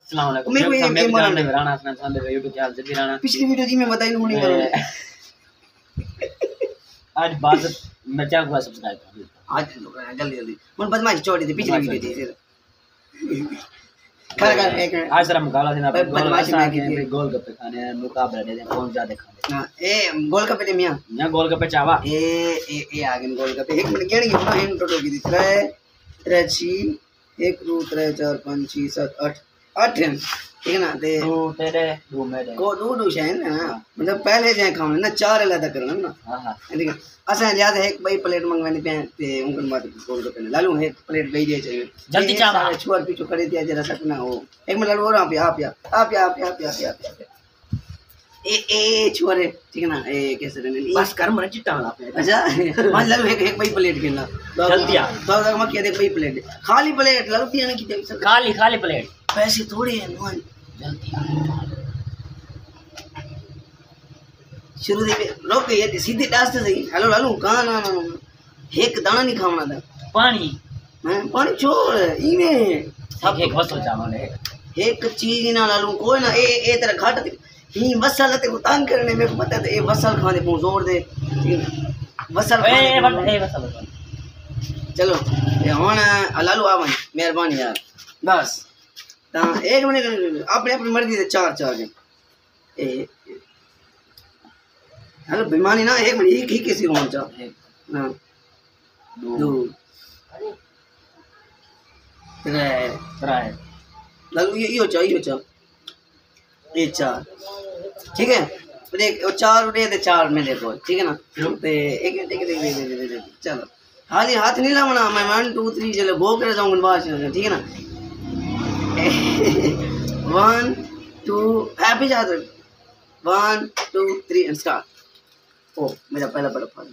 अस्सलाम वालेकुम। मेरे को ये में राणा हसनैन साहब मेरे YouTube चैनल जिद्दी राणा। पिछली वीडियो जी मैं बताई नहीं करो आज बात मैं क्या हुआ सब्सक्राइब कर आज जल्दी जल्दी मन बदमाश छोड़ दी पिछली वीडियो थी फिर खा एक आज जरा मुकाबला देना बदमाशी में की थी गोलगप्पे खाने हैं मुकाबला दे दें कौन ज्यादा खाने। हां ए गोलगप्पे दे मियां मैं गोलगप्पे चावा ए आ गए गोलगप्पे एक मिनट गेणी ना इन टोटल की 3 3 6 1 2 3 4 5 6 7 8 8 ठीक है ना ते दो तेरे दो मेरे को दो शायद ना मतलब पहले जे खाने ना 4 अलग करना ना। हां ठीक है असा ज्यादा एक भाई प्लेट मंगवानी पे ते उनके बात गोलगप्पे लालू एक प्लेट दे दिए चाहिए जल्दी चावा छुआ पीछे खड़े दिया जरा सकना हो एक मिनट लालू और आप ए छुआरे ठीक है ना ए कैसे रहने बस कर मन चिट्टा वाला पे। अच्छा मान लालू एक भाई प्लेट गिनना जल्दी आ तो मत दे भाई प्लेट खाली प्लेट लालू पियाने की खाली प्लेट पैसे थोड़े हैं मान जल्दी आ शुरू दे रोक ये सीधे रास्ते से हेलो लालू कहां ना एक दाना नहीं खाना था पानी पानी छोड़ इने सब एक वसल चावल है एक चीज ना लालू कोई ना ए तेरा घाट ही वसल ते को तंग करने में पता है ए वसल खाने को जोर दे वसल ए वसल चलो ये होना लालू आवन मेहरबानी यार बस ता एक मिनट अपने अपनी मर्जी से चार ए हेलो बेमानी ना एक मिनट ही किसी को चा हां दो त्रै लालू यो चा ये चार ठीक है देख वो चार उठे थे चार मेरे को ठीक है ना ते एक चलो हाली हाथ नहीं लावना मैं 1 2 3 चलो गो कर जाऊंगा बाहर ठीक है ना 1 2 हैप्पी जादर 1 2 3 एंड स्टार्ट। ओ मेरा पहला बड़ा फल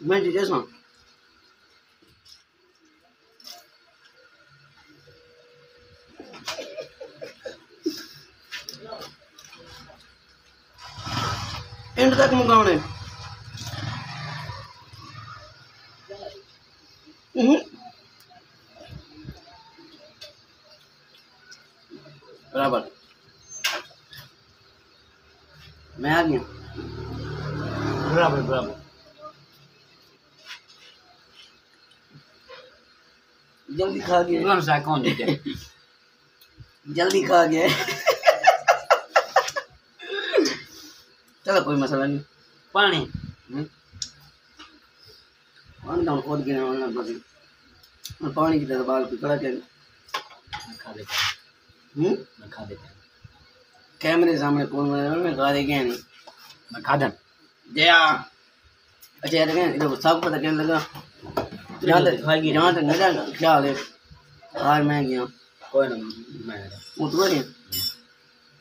मैं जी जैसा एंड तक मुकावने बराबर मैं आ गया बराबर जल्दी खा गया कौन सा कौन जीते जल्दी खा गया चलो कोई मसला नहीं पानी पानी तो खुद गिना वाला बस पानी की तरह बाल पिकड़ा के खा देते मैं खा देते कैमरे सामने कौन मैं खा दे गया नहीं मैं खा दम जया अच्छा यार इधर सब पता कहने लगा जहाँ तक मेरा ख्याल है हार मैं गया कोई ना मैं वो तो नहीं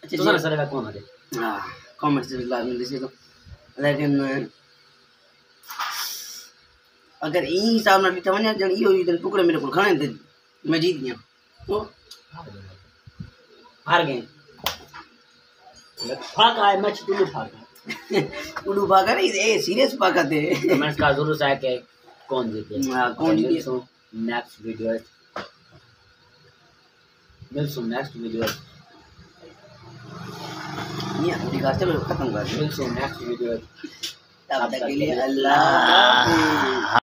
अच्छा तो सर का कौन है हां कमेंट से लाजमी लिखिए तो लेकिन अगर ई हिसाब ना लिखा वने जण यो इधर टुकड़े मेरे को खाने दे मैं जीत गया तो हार गए फाका है मैच टुलू फाका नहीं ए सीरियस फाका थे मैच का जरूर है कि कौन जीते कौन जीते सो नेक्स्ट वीडियो मिलसो नेक्स्ट वीडियो ये दिखा चलो खत्म कर मिलसो नेक्स्ट वीडियो तब तक के लिए अल्लाह